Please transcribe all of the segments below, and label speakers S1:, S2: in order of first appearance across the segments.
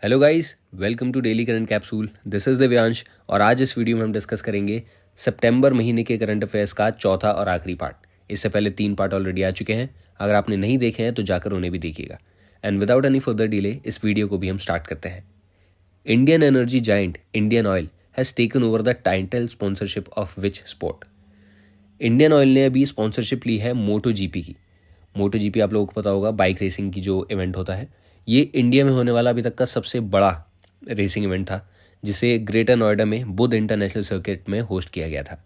S1: Hello guys, welcome to daily current capsule. This is Divyansh और आज इस वीडियो में हम डिस्कस करेंगे सितंबर महीने के करंट अफेयर्स का चौथा और आखिरी पार्ट। इससे पहले 3 पार्ट ऑलरेडी आ चुके हैं। अगर आपने नहीं देखे हैं तो जाकर उन्हें भी देखिएगा। And without any further delay इस वीडियो को भी हम स्टार्ट करते हैं। Indian energy giant Indian oil has taken over the title sponsorship of which sport. Indian oil ने अभी स्पॉन्सरशिप ली है मोटो जीपी की। मोटो जीपी आप लोगों को पता होगा, बाइक रेसिंग की जो इवेंट होता है। ये इंडिया में होने वाला अभी तक का सबसे बड़ा रेसिंग इवेंट था, जिसे ग्रेटर नोएडा में बुध इंटरनेशनल सर्किट में होस्ट किया गया था।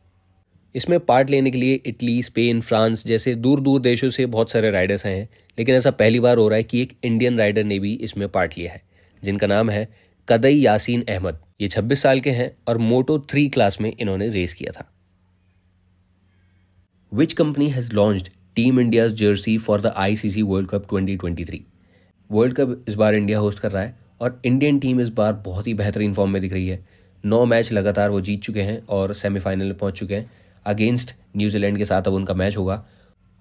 S1: इसमें पार्ट लेने के लिए इटली, स्पेन, फ्रांस जैसे दूर दूर देशों से बहुत सारे राइडर्स आए हैं, लेकिन ऐसा पहली बार हो रहा है कि एक इंडियन राइडर ने भी इसमें पार्ट लिया है, जिनका नाम है कदई यासीन अहमद। ये 26 साल के हैं और मोटो 3 क्लास में इन्होंने रेस किया था। Which company has launched team India's Jersey for the ICC world cup 2023। World cup इस बार इंडिया होस्ट कर रहा है और इंडियन टीम इस बार बहुत ही बेहतरीन फॉर्म में दिख रही है। 9 मैच लगातार वो जीत चुके हैं और सेमीफाइनल में पहुंच चुके हैं। अगेंस्ट न्यूजीलैंड के साथ अब उनका मैच होगा।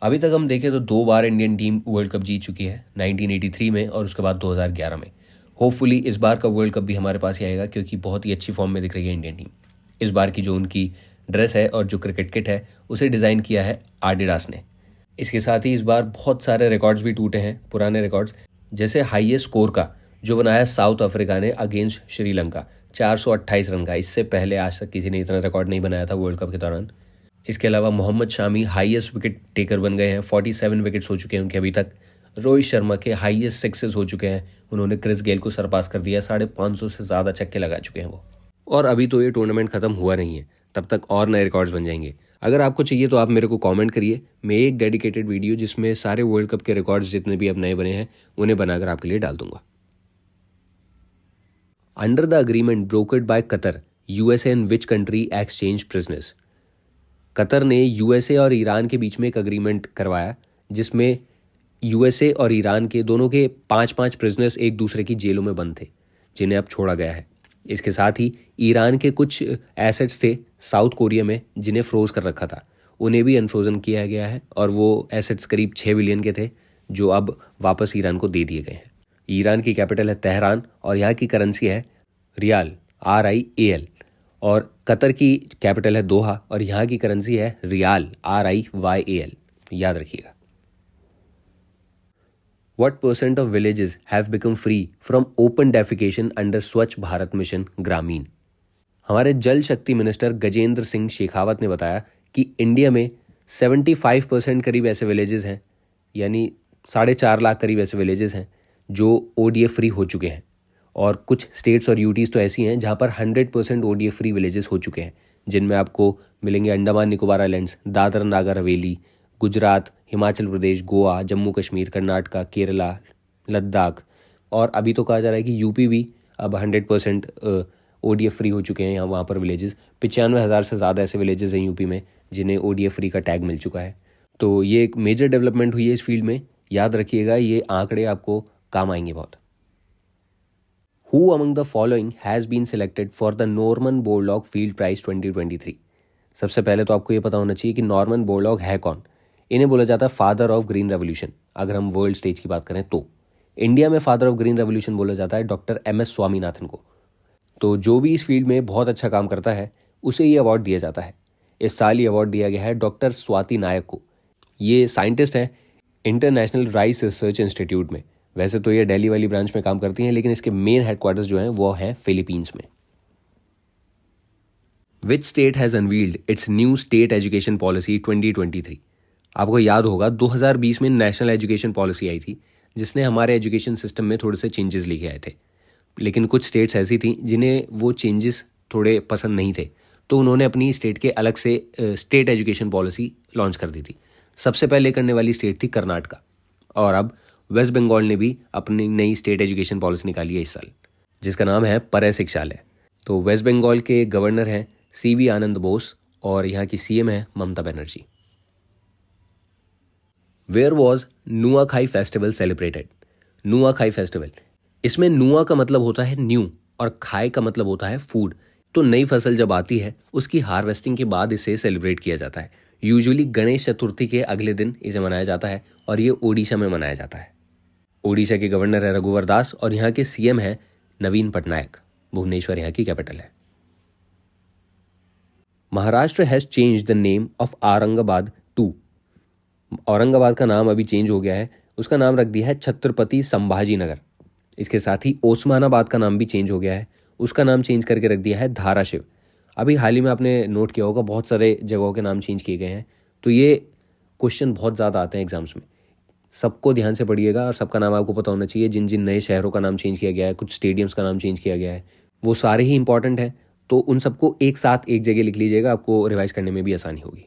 S1: अभी तक हम देखें तो 2 बार इंडियन टीम वर्ल्ड कप जीत चुकी है, 1983 में और उसके बाद 2011 में। होपफुली इस बार का वर्ल्ड कप भी हमारे पास ही आएगा, क्योंकि बहुत ही अच्छी फॉर्म में दिख रही है इंडियन टीम। इस बार की जो उनकी ड्रेस है और जो क्रिकेट किट है उसे डिज़ाइन किया है एडिडास ने। इसके साथ ही इस बार बहुत सारे रिकॉर्ड्स भी टूटे हैं, पुराने रिकॉर्ड्स, जैसे हाईएस्ट स्कोर का जो बनाया साउथ अफ्रीका ने अगेंस्ट श्रीलंका, 428 रन का। इससे पहले आज तक किसी ने इतना रिकॉर्ड नहीं बनाया था वर्ल्ड कप के दौरान। इसके अलावा Mohammed Shami highest wicket taker बन गए हैं, 47 विकेट्स हो चुके हैं उनके अभी तक। रोहित शर्मा के हाईएस्ट सिक्सेस हो चुके हैं, उन्होंने क्रिस गेल को सरपास कर दिया, 550 से ज़्यादा छक्के लगा चुके हैं वो। और अभी तो ये टूर्नामेंट खत्म हुआ नहीं है, तब तक और नए रिकॉर्ड्स बन जाएंगे। अगर आपको चाहिए तो आप मेरे को कमेंट करिए, मैं एक डेडिकेटेड वीडियो जिसमें सारे वर्ल्ड कप के रिकॉर्ड्स जितने भी अब नए बने हैं उन्हें बनाकर आपके लिए डाल दूंगा। Under the agreement brokered by Qatar, USA and which country exchange prisoners. Qatar ने यूएसए और ईरान के बीच में एक अग्रीमेंट करवाया, जिसमें यूएसए और ईरान के दोनों के 5-5 प्रिजनर्स एक दूसरे की जेलों में बंद थे, जिन्हें अब छोड़ा गया है। इसके साथ ही ईरान के कुछ एसेट्स थे साउथ कोरिया में जिन्हें फ्रोज कर रखा था, उन्हें भी अनफ्रोजन किया गया है और वो एसेट्स करीब 6 बिलियन के थे, जो अब वापस ईरान को दे दिए गए हैं। ईरान की कैपिटल है तेहरान और यहाँ की करेंसी है रियाल, RIAL। और कतर की कैपिटल है दोहा और यहाँ की करेंसी है रियाल, RIYAL। याद रखिएगा। What % of villages have become free from open defecation under स्वच्छ भारत मिशन ग्रामीण। हमारे जल शक्ति मिनिस्टर गजेंद्र सिंह शेखावत ने बताया कि इंडिया में 75% करीब ऐसे विलेजेस हैं, यानी 4.5 लाख करीब ऐसे विलेजेस हैं जो ODF फ्री हो चुके हैं। और कुछ स्टेट्स और यूटीज़ तो ऐसी हैं जहाँ पर 100% ODF फ्री विलेजेस हो चुके हैं, जिनमें आपको मिलेंगे अंडमान निकोबार आइलैंड्स, दादर नागर हवेली, गुजरात, हिमाचल प्रदेश, गोवा, जम्मू कश्मीर, कर्नाटका, केरला, लद्दाख। और अभी तो कहा जा रहा है कि यूपी भी अब 100% ODF फ्री हो चुके हैं। यहाँ वहाँ पर विलेजेस 95,000 से ज़्यादा ऐसे विलेजेस हैं यूपी में जिन्हें ODF फ्री का टैग मिल चुका है। तो ये एक मेजर डेवलपमेंट हुई है इस फील्ड में। याद रखिएगा, ये आंकड़े आपको काम आएंगे बहुत। Who among the following has been selected for the Norman Borlaug Field Prize 2023? सबसे पहले तो आपको ये पता होना चाहिए कि नॉर्मन बोरलॉग है कौन। इन्हें बोला जाता है फादर ऑफ ग्रीन रेवोल्यूशन। अगर हम वर्ल्ड स्टेज की बात करें तो इंडिया में फादर ऑफ ग्रीन रेवोल्यूशन बोला जाता है डॉक्टर MS स्वामीनाथन को। तो जो भी इस फील्ड में बहुत अच्छा काम करता है उसे ये अवार्ड दिया जाता है। इस साल ये अवार्ड दिया गया है डॉक्टर स्वाति नायक को। ये साइंटिस्ट हैं इंटरनेशनल राइस रिसर्च इंस्टीट्यूट में। वैसे तो ये दिल्ली वाली ब्रांच में काम करती हैं, लेकिन इसके मेन हेडक्वार्टर्स जो हैं वो हैं फिलीपींस में। Which state has unveiled it's new state education policy 2023। आपको याद होगा 2020 में नेशनल एजुकेशन पॉलिसी आई थी, जिसने हमारे एजुकेशन सिस्टम में थोड़े से चेंजेस लेके आए थे। लेकिन कुछ स्टेट्स ऐसी थी जिन्हें वो चेंजेस थोड़े पसंद नहीं थे, तो उन्होंने अपनी स्टेट के अलग से स्टेट एजुकेशन पॉलिसी लॉन्च कर दी थी। सबसे पहले करने वाली स्टेट थी कर्नाटका, और अब वेस्ट बंगाल ने भी अपनी नई स्टेट एजुकेशन पॉलिसी निकाली है इस साल, जिसका नाम है परय शिक्षालय। तो वेस्ट बंगाल के गवर्नर हैं CV आनंद बोस और यहाँ की CM है Mamata Banerjee. Where was Nuakhai festival celebrated. Nuakhai festival, इसमें नुआ का मतलब होता है न्यू और खाई का मतलब होता है फूड। तो नई फसल जब आती है उसकी हार्वेस्टिंग के बाद इसे सेलिब्रेट किया जाता है। यूजुअली गणेश चतुर्थी के अगले दिन इसे मनाया जाता है और ये ओडिशा में मनाया जाता है। ओडिशा के गवर्नर है रघुवर दास और यहाँ के CM है नवीन पटनायक। भुवनेश्वर यहाँ की कैपिटल है। Maharashtra has change the name of Aurangabad to. Aurangabad का नाम अभी चेंज हो गया है, उसका नाम रख दिया है छत्रपति संभाजी नगर। इसके साथ ही ओस्मानाबाद का नाम भी चेंज हो गया है, उसका नाम चेंज करके रख दिया है धाराशिव। अभी हाल ही में आपने नोट किया होगा बहुत सारे जगहों के नाम चेंज किए गए हैं, तो ये क्वेश्चन बहुत ज़्यादा आते हैं एग्जाम्स में। सबको ध्यान से पढ़िएगा और सबका नाम आपको पता होना चाहिए। जिन जिन नए शहरों का नाम चेंज किया गया है, कुछ स्टेडियम्स का नाम चेंज किया गया है, वो सारे ही इंपॉर्टेंट हैं, तो उन सबको एक साथ एक जगह लिख लीजिएगा, आपको रिवाइज करने में भी आसानी होगी।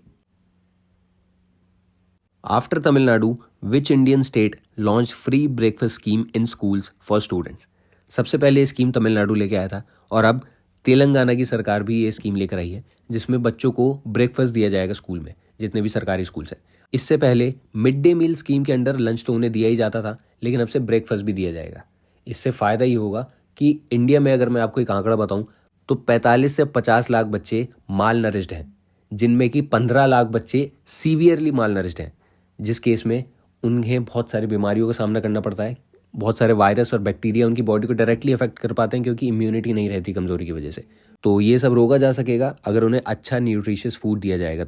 S1: After Tamil Nadu, which Indian state launch free breakfast scheme in schools for students. सबसे पहले ये स्कीम तमिलनाडु लेके आया था और अब तेलंगाना की सरकार भी ये स्कीम लेकर आई है, जिसमें बच्चों को ब्रेकफास्ट दिया जाएगा स्कूल में, जितने भी सरकारी स्कूल्स हैं। इससे पहले मिड डे मील स्कीम के अंडर लंच तो उन्हें दिया ही जाता था, लेकिन अब से ब्रेकफास्ट भी दिया जाएगा। इससे फ़ायदा ये होगा कि इंडिया में अगर मैं आपको एक आंकड़ा बताऊं तो 45 से 50 लाख बच्चे माल नरिश्ड हैं, जिनमें कि 15 लाख बच्चे सीवियरली माल नरिश्ड हैं, जिस केस में उन्हें बहुत सारी बीमारियों का सामना करना पड़ता है। बहुत सारे वायरस और बैक्टीरिया उनकी बॉडी को डायरेक्टली अफेक्ट कर पाते हैं, क्योंकि इम्यूनिटी नहीं रहती कमज़ोरी की वजह से। तो ये सब रोका जा सकेगा अगर उन्हें अच्छा न्यूट्रिशियस फूड दिया जाएगा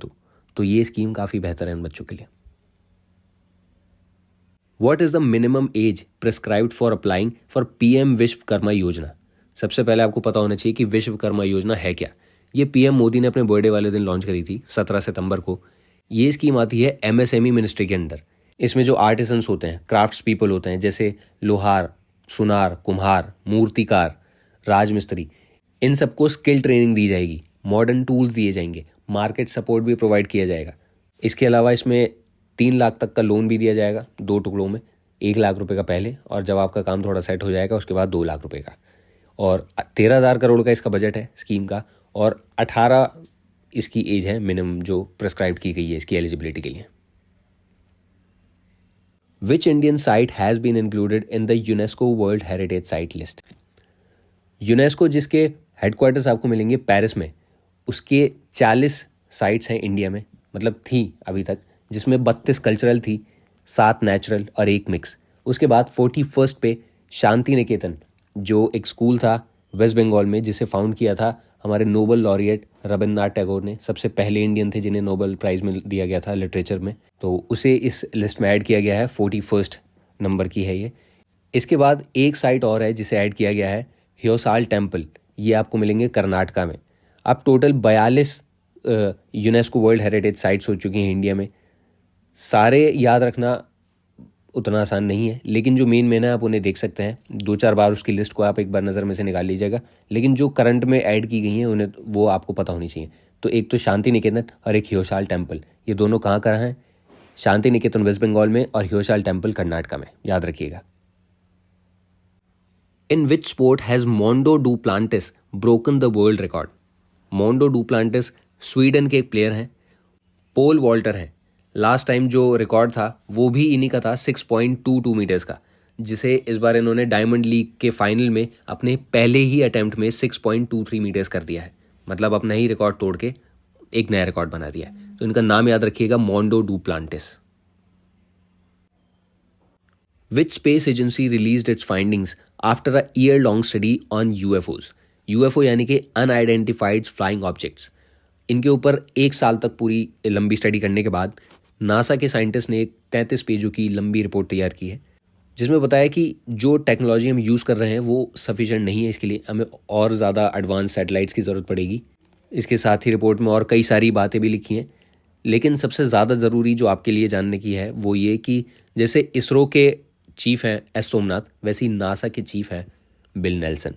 S1: तो ये स्कीम काफ़ी बेहतर है उन बच्चों के लिए। What is the minimum age prescribed for applying for PM Vishwakarma योजना। सबसे पहले आपको पता होना चाहिए कि विश्वकर्मा योजना है क्या। ये पीएम मोदी ने अपने बर्थडे वाले दिन लॉन्च करी थी 17 सितंबर को। ये स्कीम आती है एमएसएमई मिनिस्ट्री के अंडर। इसमें जो आर्टिसंस होते हैं, क्राफ्ट्स पीपल होते हैं, जैसे लोहार, सुनार, कुम्हार, मूर्तिकार, राजमिस्त्री, इन सबको स्किल ट्रेनिंग दी जाएगी, मॉडर्न टूल्स दिए जाएंगे, मार्केट सपोर्ट भी प्रोवाइड किया जाएगा। इसके अलावा इसमें 3 लाख तक का लोन भी दिया जाएगा 2 टुकड़ों में, 1 लाख रुपए का पहले, और जब आपका काम थोड़ा सेट हो जाएगा उसके बाद 2 लाख रुपए का। और 13,000 करोड़ का इसका बजट है स्कीम का, और 18 इसकी एज है मिनिमम जो प्रिस्क्राइब की गई है इसकी एलिजिबिलिटी के लिए। Which Indian site has been included in the UNESCO world heritage site list. UNESCO जिसके हेडक्वार्टर्स आपको मिलेंगे पेरिस में, उसके 40 साइट्स हैं इंडिया में, मतलब थी अभी तक, जिसमें 32 कल्चरल थी, 7 नेचुरल और 1 मिक्स। उसके बाद 41st पे शांति निकेतन, जो एक स्कूल था वेस्ट बंगाल में, जिसे फाउंड किया था हमारे नोबल लॉरिएट रविन्द्रनाथ टैगोर ने। सबसे पहले इंडियन थे जिन्हें नोबल प्राइज़ में दिया गया था लिटरेचर में, तो उसे इस लिस्ट में ऐड किया गया है। 41st नंबर की है ये। इसके बाद एक साइट और है जिसे ऐड किया गया है, ह्योसाल टेम्पल। ये आपको मिलेंगे कर्नाटका में। अब total 42 UNESCO world heritage sites हो चुकी हैं इंडिया में। सारे याद रखना उतना आसान नहीं है, लेकिन जो मेन है आप उन्हें देख सकते हैं। 2-4 बार उसकी लिस्ट को आप एक बार नज़र में से निकाल लीजिएगा, लेकिन जो करंट में ऐड की गई हैं उन्हें वो आपको पता होनी चाहिए। तो एक तो शांति निकेतन और एक ह्योसाल टेम्पल, ये दोनों कहाँ हैं? शांति निकेतन वेस्ट बंगाल में और ह्योसाल टेम्पल कर्नाटका में, याद रखिएगा। In which sport has Mondo Duplantis broken the world record. Mondo Duplantis Sweden के एक प्लेयर हैं, पोल वॉल्टर हैं। लास्ट टाइम जो रिकॉर्ड था वो भी इन्हीं का था 6.22 मीटर्स का, जिसे इस बार इन्होंने डायमंड लीग के फाइनल में अपने पहले ही अटेम्प्ट में 6.23 मीटर्स कर दिया है। मतलब अपना ही रिकॉर्ड तोड़ के एक नया रिकॉर्ड बना दिया है। तो इनका नाम याद रखिएगा, Mondo Duplantis. Which space agency released it's findings after a year long study on UFOs. UFO यानी कि अनआइडेंटिफाइड फ्लाइंग ऑब्जेक्ट्स। इनके ऊपर 1 साल तक पूरी लंबी स्टडी करने के बाद नासा के साइंटिस्ट ने एक 33 पेजों की लंबी रिपोर्ट तैयार की है, जिसमें बताया कि जो टेक्नोलॉजी हम यूज़ कर रहे हैं वो सफिशिएंट नहीं है। इसके लिए हमें और ज़्यादा एडवांस सैटेलाइट्स की ज़रूरत पड़ेगी। इसके साथ ही रिपोर्ट में और कई सारी बातें भी लिखी हैं, लेकिन सबसे ज़्यादा ज़रूरी जो आपके लिए जानने की है वो ये कि जैसे इसरो के चीफ हैं एस सोमनाथ, वैसे ही नासा के चीफ हैं बिल नेल्सन।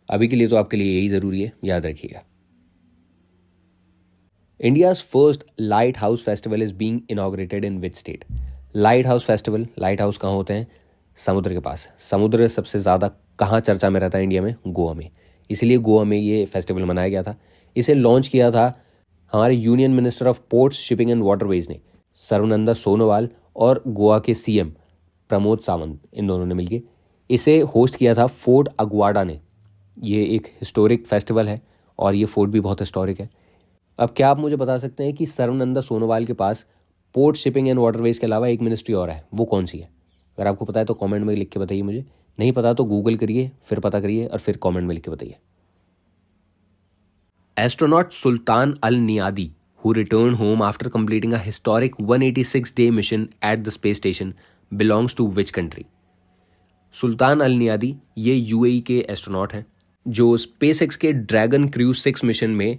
S1: अभी के लिए तो आपके लिए यही ज़रूरी है, याद रखिएगा। India's first lighthouse festival is being inaugurated in which state? Light festival, light house कहाँ होते हैं? समुद्र के पास। समुद्र सबसे ज़्यादा कहाँ चर्चा में रहता है इंडिया में? गोवा में। इसीलिए गोवा में ये फेस्टिवल मनाया गया था। इसे लॉन्च किया था हमारे union minister of ports, shipping and waterways ने, सर्बानंद सोनोवाल, और गोवा के सीएम प्रमोद सावंत, इन दोनों ने मिलकर इसे होस्ट किया था फोर्ट अगवाडा ने। ये एक हिस्टोरिक फेस्टिवल है और ये फोर्ट भी बहुत हिस्टोरिक है। अब क्या आप मुझे बता सकते हैं कि सर्बानंद सोनोवाल के पास पोर्ट, शिपिंग एंड वाटरवेज के अलावा एक मिनिस्ट्री और है, वो कौन सी है? अगर आपको पता है तो कमेंट में लिख के बताइए मुझे। नहीं पता तो गूगल करिए, फिर पता करिए और फिर कमेंट में लिख के बताइए। Astronaut Sultan Al Neyadi who returned home after completing a historic 186-day mission at the space station belongs to which country? Sultan Al नियादी ये यूएई के एस्ट्रोनॉट हैं जो स्पेस एक्स के ड्रैगन क्रू 6 मिशन में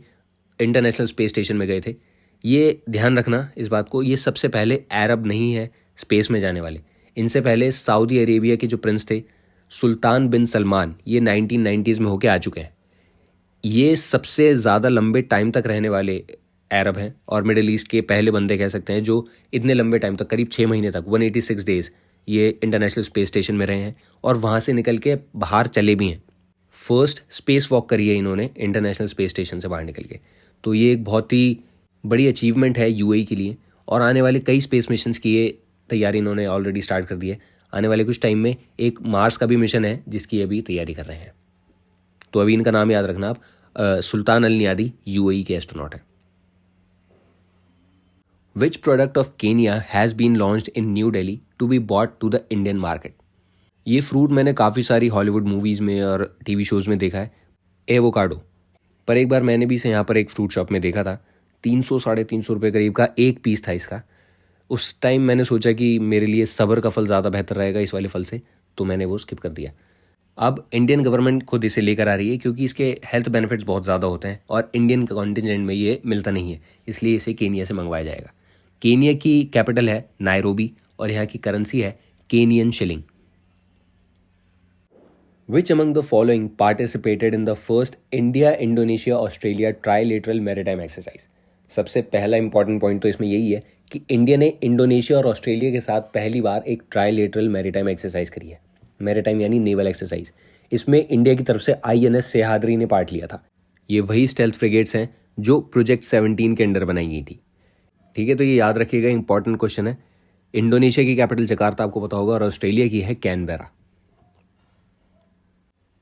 S1: इंटरनेशनल स्पेस स्टेशन में गए थे। ये ध्यान रखना इस बात को, ये सबसे पहले अरब नहीं है स्पेस में जाने वाले। इनसे पहले सऊदी अरेबिया के जो प्रिंस थे सुल्तान बिन सलमान, ये 1990s में होके आ चुके हैं। ये सबसे ज़्यादा लंबे टाइम तक रहने वाले अरब हैं और मिडिल ईस्ट के पहले बंदे कह सकते हैं जो इतने लंबे टाइम तक, करीब 6 महीने तक 186 डेज ये इंटरनेशनल स्पेस स्टेशन में रहे हैं और वहाँ से निकल के बाहर चले भी हैं। फर्स्ट स्पेस वॉक करी है इन्होंने इंटरनेशनल स्पेस स्टेशन से बाहर निकल के। तो ये एक बहुत ही बड़ी अचीवमेंट है यूएई के लिए और आने वाले कई स्पेस मिशंस की ये तैयारी इन्होंने ऑलरेडी स्टार्ट कर दी है। आने वाले कुछ टाइम में एक मार्स का भी मिशन है जिसकी अभी तैयारी कर रहे हैं। तो अभी इनका नाम याद रखना आप, सुल्तान अल नियादी यूएई के एस्ट्रोनॉट हैं। Which product of Kenya has been launched in New Delhi to be bought to the Indian market? ये फ्रूट मैंने काफ़ी सारी हॉलीवुड मूवीज़ में और टीवी शोज़ में देखा है, एवोकाडो। पर एक बार मैंने भी इसे यहाँ पर एक फ्रूट शॉप में देखा था, 300-350 रुपये करीब का एक पीस था इसका। उस टाइम मैंने सोचा कि मेरे लिए सब्र का फल ज़्यादा बेहतर रहेगा इस वाले फल से, तो मैंने वो स्किप कर दिया। अब इंडियन गवर्नमेंट खुद इसे लेकर आ रही है क्योंकि इसके हेल्थ बेनिफिट्स बहुत ज़्यादा होते हैं और इंडियन कॉन्टिजेंट में ये मिलता नहीं है, इसलिए इसे केनिया से मंगवाया जाएगा। केनिया की कैपिटल है नायरोबी और यहाँ की करेंसी है Kenyan shilling. Which among the following participated in the first India-Indonesia-Australia trilateral maritime exercise? सबसे पहला इंपॉर्टेंट पॉइंट तो इसमें यही है कि इंडिया ने इंडोनेशिया और ऑस्ट्रेलिया के साथ पहली बार एक ट्राइलेटरल मैरीटाइम एक्सरसाइज करी है। मैरीटाइम यानी नेवल एक्सरसाइज। इसमें इंडिया की तरफ से आईएनएस सह्याद्री ने पार्ट लिया था। ये वही स्टेल्थ फ्रिगेट्स हैं जो प्रोजेक्ट 17 के अंडर बनाई गई थी। ठीक है, तो ये याद रखिएगा, इंपॉर्टेंट क्वेश्चन है। इंडोनेशिया की कैपिटल जकार्ता आपको पता होगा और ऑस्ट्रेलिया की है Canberra.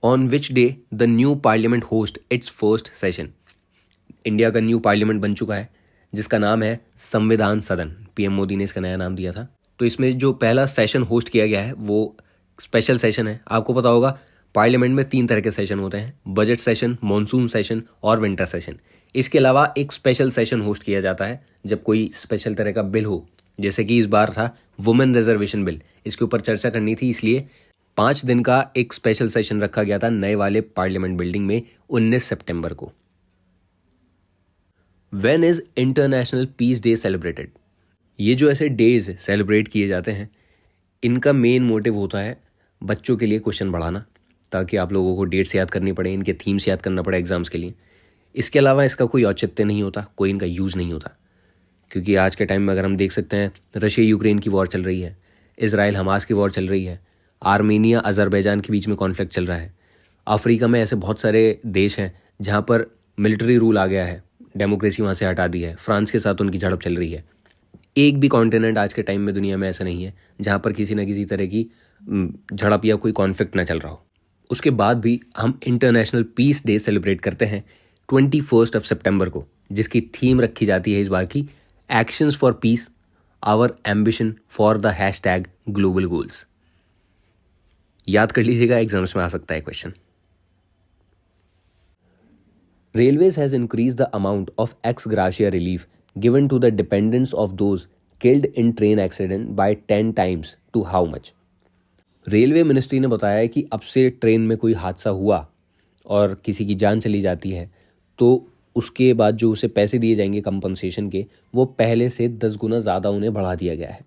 S1: On which day the new parliament host it's first session? India का न्यू पार्लियामेंट बन चुका है जिसका नाम है संविधान सदन। पीएम मोदी ने इसका नया नाम दिया था। तो इसमें जो पहला सेशन होस्ट किया गया है वो स्पेशल सेशन है। आपको पता होगा पार्लियामेंट में 3 तरह के सेशन होते हैं, बजट सेशन, मॉनसून सेशन और विंटर सेशन। इसके अलावा एक स्पेशल सेशन होस्ट किया जाता है जब कोई स्पेशल तरह का बिल हो, जैसे कि इस बार था वुमेन रिजर्वेशन बिल। इसके ऊपर चर्चा करनी थी, इसलिए 5 दिन का एक स्पेशल सेशन रखा गया था नए वाले पार्लियामेंट बिल्डिंग में 19 सितंबर को। When is international peace day celebrated? ये जो ऐसे डेज सेलिब्रेट किए जाते हैं इनका मेन मोटिव होता है बच्चों के लिए क्वेश्चन बढ़ाना, ताकि आप लोगों को डेट्स याद करनी पड़े, इनके थीम्स याद करना पड़े एग्जाम्स के लिए। इसके अलावा इसका कोई औचित्य नहीं होता, कोई इनका यूज़ नहीं होता, क्योंकि आज के टाइम में अगर हम देख सकते हैं रशिया यूक्रेन की वॉर चल रही है, इजराइल हमास की वॉर चल रही है, आर्मीनिया अजरबैजान के बीच में कॉन्फ्लिक्ट चल रहा है। अफ्रीका में ऐसे बहुत सारे देश हैं जहाँ पर मिलिट्री रूल आ गया है, डेमोक्रेसी वहाँ से हटा दी है, फ्रांस के साथ उनकी झड़प चल रही है। एक भी कॉन्टिनेंट आज के टाइम में दुनिया में ऐसा नहीं है जहाँ पर किसी न किसी तरह की झड़प या कोई कॉन्फ्लिक्ट ना चल रहा हो। उसके बाद भी हम इंटरनेशनल पीस डे सेलिब्रेट करते हैं 21 सितंबर को, जिसकी थीम रखी जाती है इस बार की actions for peace, our ambition for the hashtag global goals. याद कर लीजिएगा, एग्जाम्स में आ सकता है question. Railways has increase the amount of ex gratia relief given to the dependents of those killed in train accident by 10 times to how much? Railway ministry ने बताया है कि अब से ट्रेन में कोई हादसा हुआ और किसी की जान चली जाती है तो उसके बाद जो उसे पैसे दिए जाएंगे कंपनसेशन के, वो पहले से 10 गुना ज़्यादा उन्हें बढ़ा दिया गया है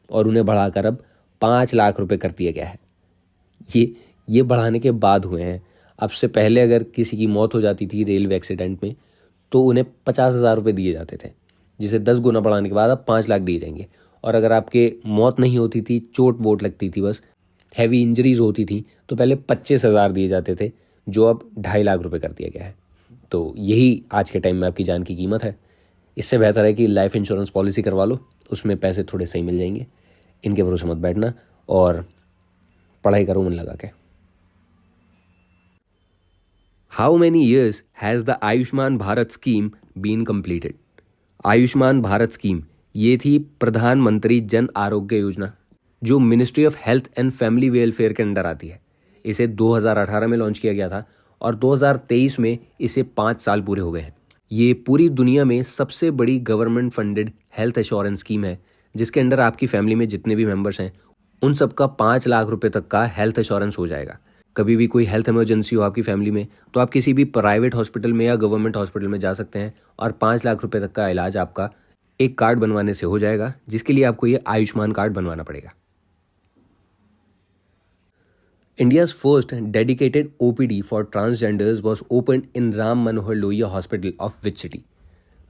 S1: और उन्हें बढ़ाकर अब 5 लाख रुपए कर दिया गया है। ये बढ़ाने के बाद हुए हैं। अब से पहले अगर किसी की मौत हो जाती थी रेलवे एक्सीडेंट में तो उन्हें 50,000 रुपये दिए जाते थे, जिसे 10 गुना बढ़ाने के बाद अब 5 लाख दिए जाएंगे। और अगर आपके मौत नहीं होती थी, चोट वोट लगती थी, बस हैवी इंजरीज होती थी, तो पहले 25,000 दिए जाते थे, जो अब 2.5 लाख रुपए कर दिया गया है। तो यही आज के टाइम में आपकी जान की कीमत है। इससे बेहतर है कि लाइफ इंश्योरेंस पॉलिसी करवा लो, उसमें पैसे थोड़े सही मिल जाएंगे। इनके भरोसे मत बैठना और पढ़ाई करो मन लगा के। How many years has the Ayushman Bharat scheme been completed? Ayushman Bharat scheme ये थी प्रधानमंत्री जन आरोग्य योजना, जो ministry of health and family welfare के अंडर आती है। इसे 2018 में लॉन्च किया गया था और 2023 में इसे 5 साल पूरे हो गए हैं। ये पूरी दुनिया में सबसे बड़ी government funded health assurance scheme है, जिसके अंडर आपकी फैमिली में जितने भी मेंबर्स हैं उन सबका 5 लाख रुपए तक का हेल्थ एश्योरेंस हो जाएगा। कभी भी कोई हेल्थ इमरजेंसी हो आपकी फैमिली में तो आप किसी भी प्राइवेट हॉस्पिटल में या गवर्नमेंट हॉस्पिटल में जा सकते हैं और 5 लाख रुपए तक का इलाज आपका एक कार्ड बनवाने से हो जाएगा, जिसके लिए आपको ये आयुष्मान कार्ड बनवाना पड़ेगा। India's first dedicated OPD for transgenders was opened in Ram Manohar Lohia hospital of which city.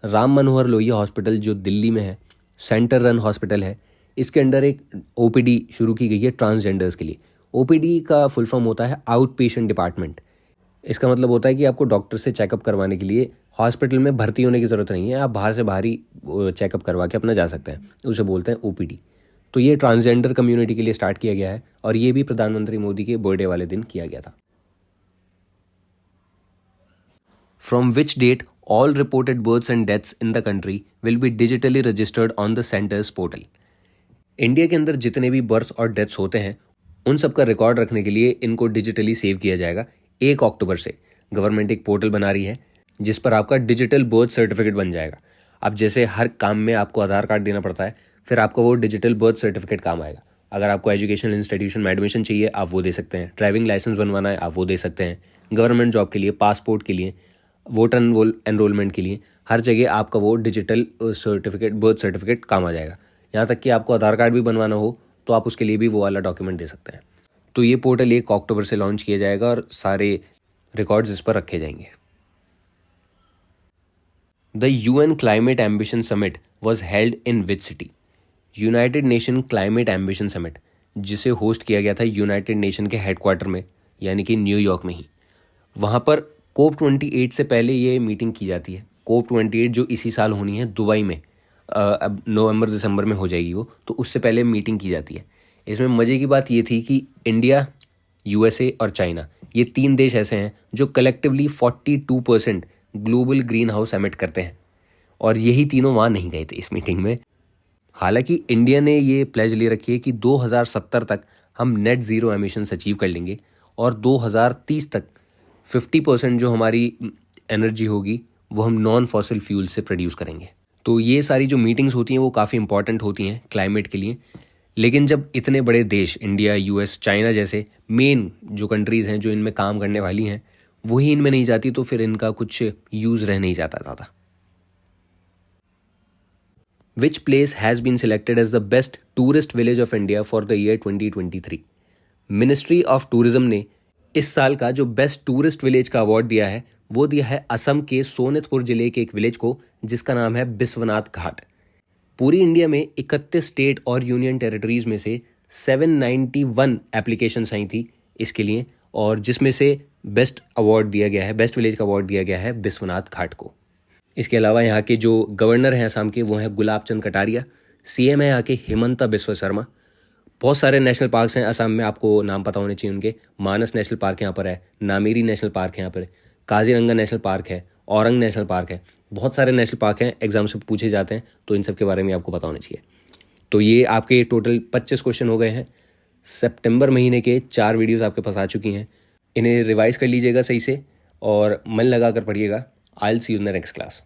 S1: Ram Manohar Lohia hospital जो दिल्ली में है, सेंटर रन हॉस्पिटल है, इसके अंदर एक OPD शुरू की गई है ट्रांसजेंडर्स के लिए। OPD का फुल फॉर्म होता है आउट पेशेंट डिपार्टमेंट। इसका मतलब होता है कि आपको डॉक्टर से चेकअप करवाने के लिए हॉस्पिटल में भर्ती होने की ज़रूरत नहीं है, आप बाहर से बाहर ही चेकअप करवा के अपना जा सकते हैं, उसे बोलते हैं OPD। तो ये ट्रांसजेंडर कम्युनिटी के लिए स्टार्ट किया गया है और ये भी प्रधानमंत्री मोदी के बर्थडे वाले दिन किया गया था। From which date all reported births and deaths in the country will be digitally registered on the centre's portal. India के अंदर जितने भी बर्थ और डेथ्स होते हैं उन सब का रिकॉर्ड रखने के लिए इनको डिजिटली सेव किया जाएगा। 1 अक्टूबर से गवर्नमेंट एक पोर्टल बना रही है जिस पर आपका डिजिटल बर्थ सर्टिफिकेट बन जाएगा। अब जैसे हर काम में आपको आधार कार्ड देना पड़ता है, फिर आपको वो डिजिटल बर्थ सर्टिफिकेट काम आएगा। अगर आपको एजुकेशनल इंस्टीट्यूशन में एडमिशन चाहिए आप वो दे सकते हैं, ड्राइविंग लाइसेंस बनवाना है आप वो दे सकते हैं, गवर्नमेंट जॉब के लिए, पासपोर्ट के लिए, वोटर एनरोलमेंट के लिए, हर जगह आपका वो डिजिटल सर्टिफिकेट बर्थ सर्टिफिकेट काम आ जाएगा। यहाँ तक कि आपको आधार कार्ड भी बनवाना हो तो आप उसके लिए भी वो वाला डॉक्यूमेंट दे सकते हैं। तो ये पोर्टल 1 अक्टूबर से लॉन्च किया जाएगा और सारे रिकॉर्ड्स इस पर रखे जाएंगे। The UN climate ambition summit was held in which city. United nation climate ambition summit जिसे होस्ट किया गया था यूनाइटेड नेशन के हेडक्वार्टर में, यानी कि न्यूयॉर्क में ही। वहाँ पर COP28 से पहले ये मीटिंग की जाती है। COP28 जो इसी साल होनी है दुबई में, अब नवंबर दिसंबर में हो जाएगी वो, तो उससे पहले मीटिंग की जाती है। इसमें मज़े की बात ये थी कि इंडिया, USA और चाइना, ये 3 देश ऐसे हैं जो collectively 42% global green house emit करते हैं और यही तीनों वहाँ नहीं गए थे इस मीटिंग में। हालांकि इंडिया ने ये प्लेज ले रखी है कि 2070 तक हम नेट ज़ीरो एमिशंस अचीव कर लेंगे और 2030 तक 50% जो हमारी एनर्जी होगी वो हम नॉन फॉसिल फ्यूल से प्रोड्यूस करेंगे। तो ये सारी जो मीटिंग्स होती हैं वो काफ़ी इंपॉर्टेंट होती हैं क्लाइमेट के लिए। लेकिन जब इतने बड़े देश इंडिया, US, चाइना जैसे मेन जो कंट्रीज़ हैं जो इनमें काम करने वाली हैं वही इनमें नहीं जाती तो फिर इनका कुछ यूज़ रह नहीं जाता ज़्यादा। Which place has been selected as the best tourist village of India for the year 2023? Ministry of tourism ने इस साल का जो बेस्ट टूरिस्ट विलेज का अवार्ड दिया है वो दिया है असम के सोनितपुर जिले के एक विलेज को जिसका नाम है बिस्वनाथ घाट। पूरी इंडिया में 31 स्टेट और यूनियन टेरिटरीज में से 791 एप्लीकेशंस आई थी इसके लिए और जिसमें से बेस्ट अवार्ड दिया गया है, बेस्ट विलेज का अवार्ड दिया गया है बिस्वनाथ घाट को। इसके अलावा यहाँ के जो गवर्नर हैं असम के वो हैं गुलाब चंद कटारिया, CM है यहाँ के हिमंता बिस्वा शर्मा। बहुत सारे नेशनल पार्क्स हैं असम में, आपको नाम पता होने चाहिए उनके। मानस नेशनल पार्क यहाँ पर है, नामेरी नेशनल पार्क है यहाँ पर, काजीरंगा नेशनल पार्क है, औरंग नेशनल पार्क है। बहुत सारे नेशनल पार्क हैं, एग्जाम से पूछे जाते हैं तो इन सब के बारे में आपको पता होना चाहिए। तो ये आपके टोटल 25 क्वेश्चन हो गए हैं। सितंबर महीने के 4 वीडियोस आपके पास आ चुकी हैं। इन्हें रिवाइज कर लीजिएगा सही से और मन लगा कर पढ़िएगा। I will see you in the next class.